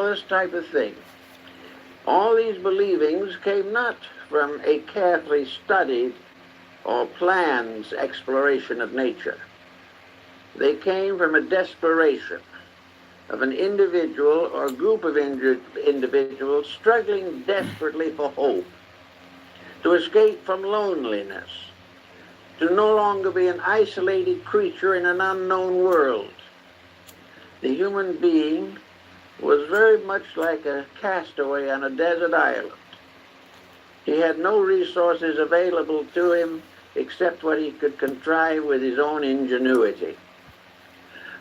this type of thing. All these believings came not from a carefully studied or planned exploration of nature. They came from a desperation of an individual or group of individuals struggling desperately for hope, to escape from loneliness, to no longer be an isolated creature in an unknown world. The human being was very much like a castaway on a desert island. He had no resources available to him except what he could contrive with his own ingenuity.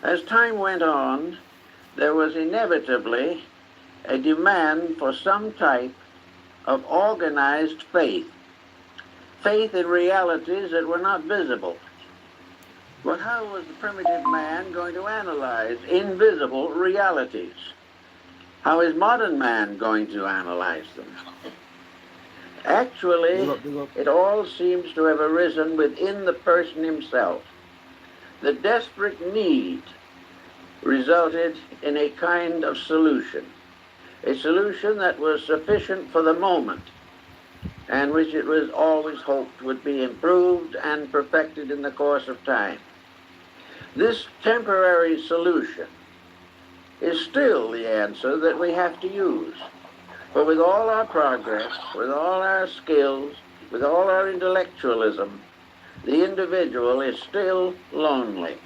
As time went on, there was inevitably a demand for some type of organized faith, faith in realities that were not visible. But how was the primitive man going to analyze invisible realities? How is modern man going to analyze them? Actually, it all seems to have arisen within the person himself. The desperate need resulted in a kind of solution, a solution that was sufficient for the moment, and which it was always hoped would be improved and perfected in the course of time. This temporary solution is still the answer that we have to use. For with all our progress, with all our skills, with all our intellectualism, the individual is still lonely.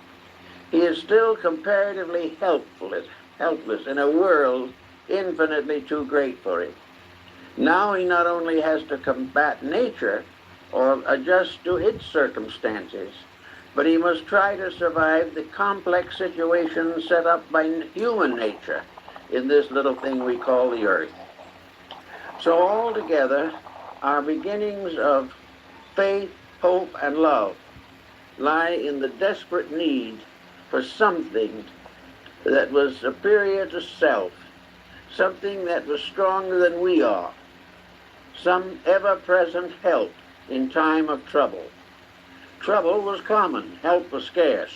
He is still comparatively helpless in a world infinitely too great for him. Now he not only has to combat nature or adjust to its circumstances, but he must try to survive the complex situations set up by human nature in this little thing we call the earth. So altogether, our beginnings of faith, hope, and love lie in the desperate need for something that was superior to self, something that was stronger than we are, some ever-present help in time of trouble. Trouble was common, help was scarce.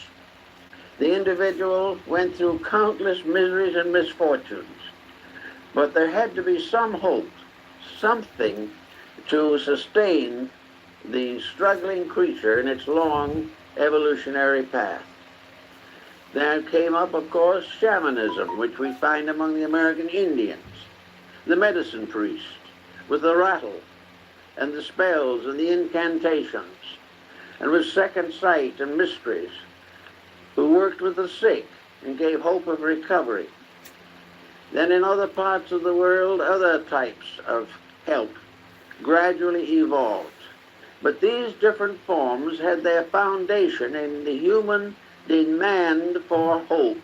The individual went through countless miseries and misfortunes, but there had to be some hope, something to sustain the struggling creature in its long evolutionary path. There came up, of course, shamanism, which we find among the American Indians, the medicine priest with the rattle and the spells and the incantations, and with second sight and mysteries, who worked with the sick and gave hope of recovery. Then in other parts of the world, other types of help gradually evolved. But these different forms had their foundation in the human demand for hope.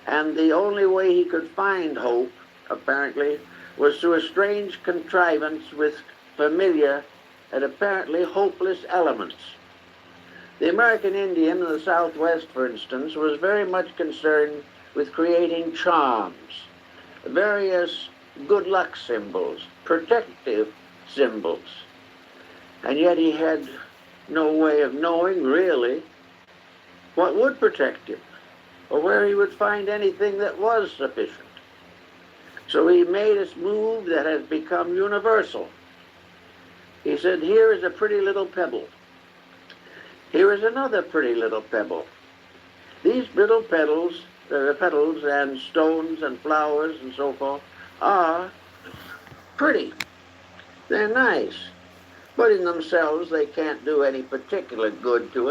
And the only way he could find hope, apparently, was through a strange contrivance with familiar and apparently hopeless elements. The American Indian in the Southwest, for instance, was very much concerned with creating charms, various good luck symbols, protective symbols. And yet he had no way of knowing, really, what would protect him, or where he would find anything that was sufficient. So he made a move that has become universal. He said, here is a pretty little pebble. Here is another pretty little pebble. These little petals and stones and flowers and so forth are pretty. They're nice, but in themselves they can't do any particular good to us.